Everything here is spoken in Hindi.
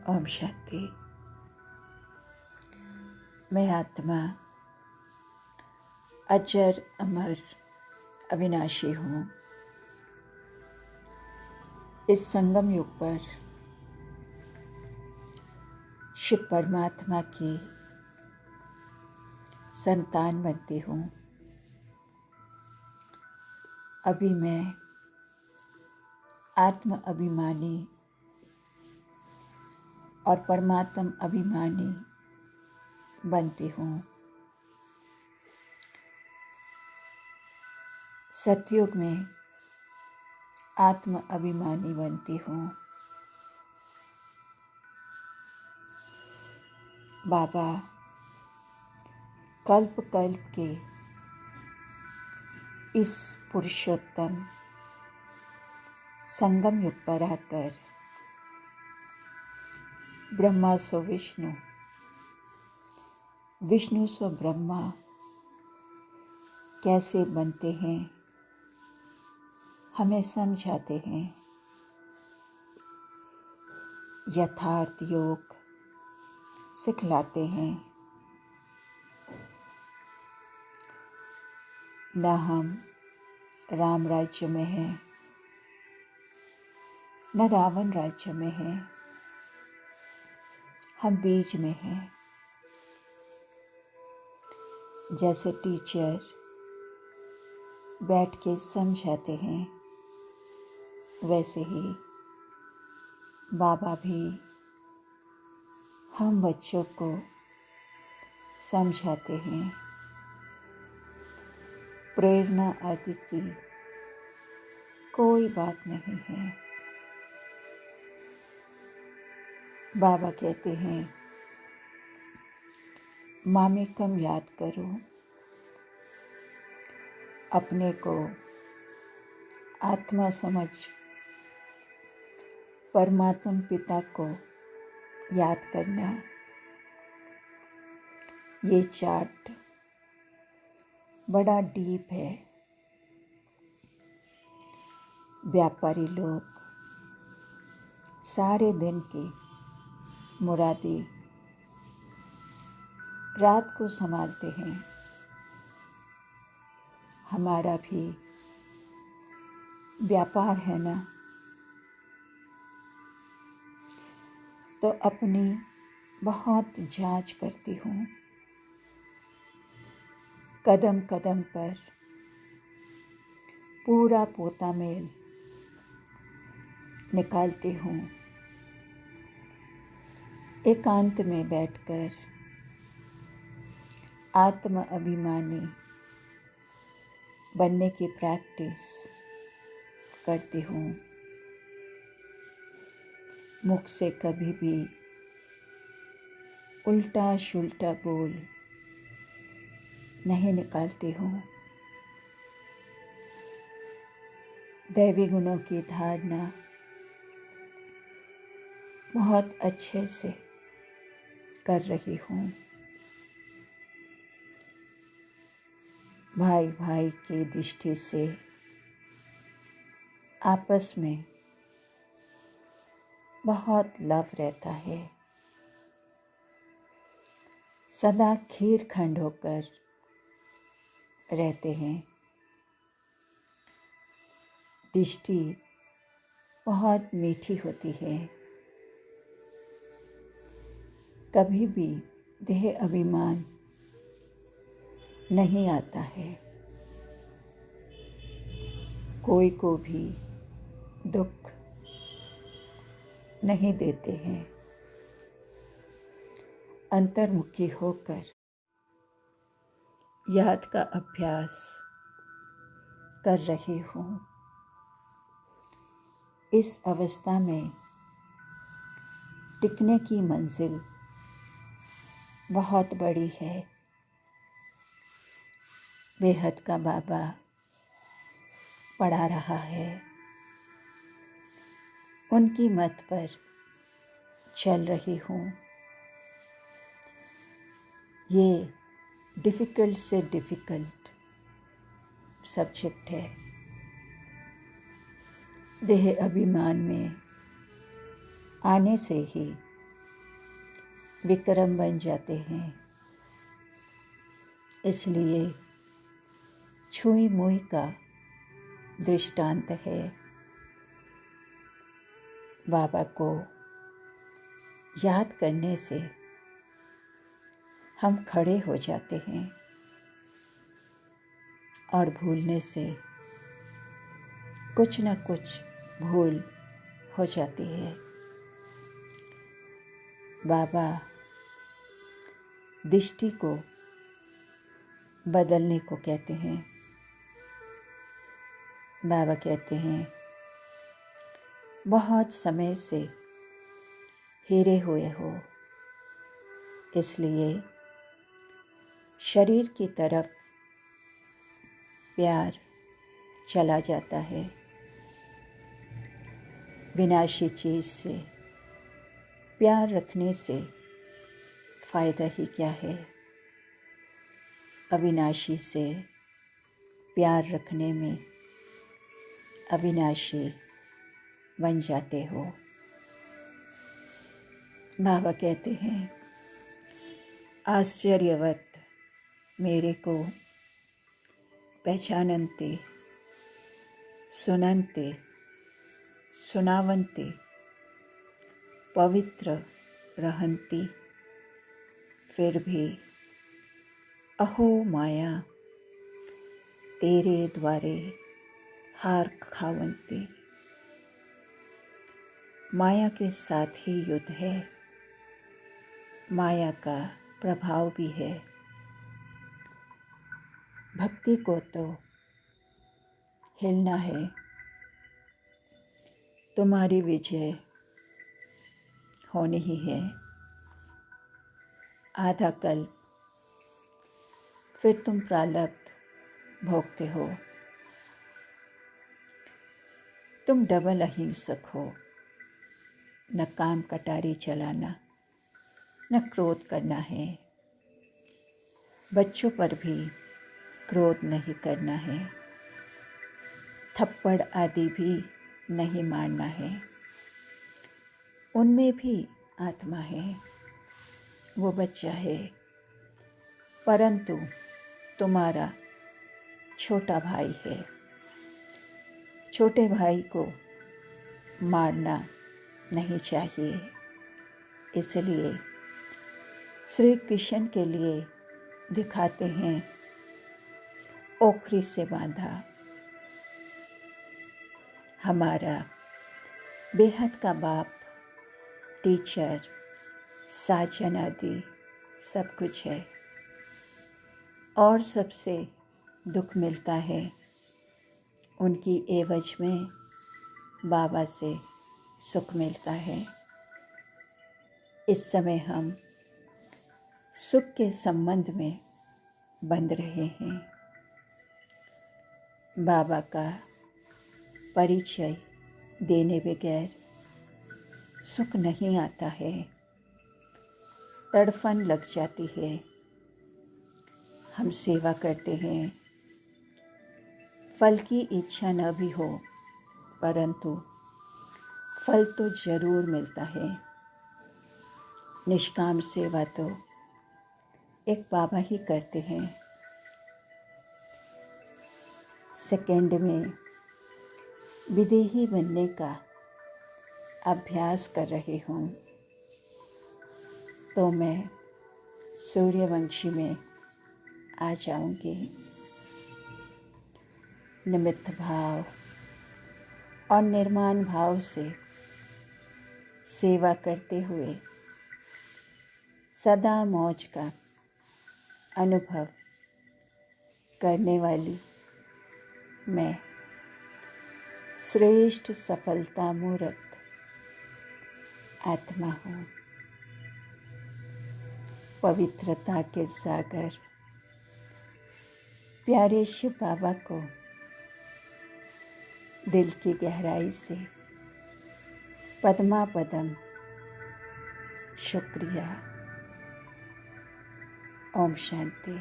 ओम शांति। मैं आत्मा अजर अमर अविनाशी हूँ। इस संगम युग पर शिव परमात्मा की संतान बनती हूँ। अभी मैं आत्म अभिमानी और परमात्म अभिमानी बनती हूँ। सतयुग में आत्म अभिमानी बनती हूँ। बाबा कल्प कल्प के इस पुरुषोत्तम संगम युग पर आकर ब्रह्मा सो विष्णु, विष्णु सो ब्रह्मा कैसे बनते हैं हमें समझाते हैं। यथार्थ योग सिखलाते हैं। न हम राम राज्य में हैं, न रावण राज्य में हैं, हम बीच में हैं। जैसे टीचर बैठ के समझाते हैं, वैसे ही बाबा भी हम बच्चों को समझाते हैं। प्रेरणा आदि की कोई बात नहीं है। बाबा कहते हैं मामेकम याद करो, अपने को आत्मा समझ परमात्मा पिता को याद करना। ये चार्ट बड़ा डीप है। व्यापारी लोग सारे दिन की मुरादी रात को संभालते हैं। हमारा भी व्यापार है ना, तो अपनी बहुत जांच करती हूँ। कदम कदम पर पूरा पोता मेल निकालती हूँ। एकांत में बैठकर आत्म अभिमानी बनने की प्रैक्टिस करती हूँ। मुख से कभी भी उल्टा शुल्टा बोल नहीं निकालती हूँ। दैवी गुणों की धारणा बहुत अच्छे से कर रही हूँ। भाई भाई की दृष्टि से आपस में बहुत लव रहता है। सदा खीर खंड होकर रहते हैं। दृष्टि बहुत मीठी होती है। कभी भी देह अभिमान नहीं आता है। कोई को भी दुख नहीं देते हैं। अंतर्मुखी होकर याद का अभ्यास कर रही हूँ। इस अवस्था में टिकने की मंजिल बहुत बड़ी है। बेहद का बाबा पढ़ा रहा है। उनकी मत पर चल रही हूँ। ये डिफ़िकल्ट से डिफ़िकल्ट सब्जेक्ट है। देह अभिमान में आने से ही विक्रम बन जाते हैं। इसलिए छुई मुई का दृष्टांत है। बाबा को याद करने से हम खड़े हो जाते हैं और भूलने से कुछ न कुछ भूल हो जाती है। बाबा दृष्टि को बदलने को कहते हैं। बाबा कहते हैं, बहुत समय से हिरे हुए हो, इसलिए शरीर की तरफ प्यार चला जाता है। विनाशी चीज़ से प्यार रखने से फ़ायदा ही क्या है। अविनाशी से प्यार रखने में अविनाशी बन जाते हो। बाबा कहते हैं, आश्चर्यवत मेरे को पहचानन्ते सुनन्ते सुनावन्ते पवित्र रहन्ति, फिर भी अहो माया तेरे द्वारे हार खावन्ति। माया के साथ ही युद्ध है, माया का प्रभाव भी है। भक्ति को तो हिलना है। तुम्हारी विजय होनी ही है। आधा कल्प फिर तुम प्रारब्ध भोगते हो। तुम डबल अहिंसक हो। न काम कटारी चलाना, न क्रोध करना है। बच्चों पर भी क्रोध नहीं करना है। थप्पड़ आदि भी नहीं मारना है। उनमें भी आत्मा है, वो बच्चा है, परंतु तुम्हारा छोटा भाई है। छोटे भाई को मारना नहीं चाहिए। इसलिए श्री कृष्ण के लिए दिखाते हैं, ओखरी से बांधा। हमारा बेहद का बाप, टीचर, साजन आदि सब कुछ है, और सबसे दुख मिलता है उनकी एवज में बाबा से सुख मिलता है। इस समय हम सुख के संबंध में बंध रहे हैं। बाबा का परिचय देने बगैर सुख नहीं आता है। तड़फन लग जाती है। हम सेवा करते हैं, फल की इच्छा न भी हो, परंतु फल तो जरूर मिलता है। निष्काम सेवा तो एक बाबा ही करते हैं। सेकंड में विदेही बनने का अभ्यास कर रही हूँ, तो मैं सूर्यवंशी में आ जाऊंगी। निमित्त भाव और निर्माण भाव से सेवा करते हुए सदा मौज का अनुभव करने वाली मैं श्रेष्ठ सफलता मूर्त आत्मा हूँ। पवित्रता के सागर प्यारे शिव बाबा को दिल की गहराई से पद्मा पदम शुक्रिया। ओम शांति।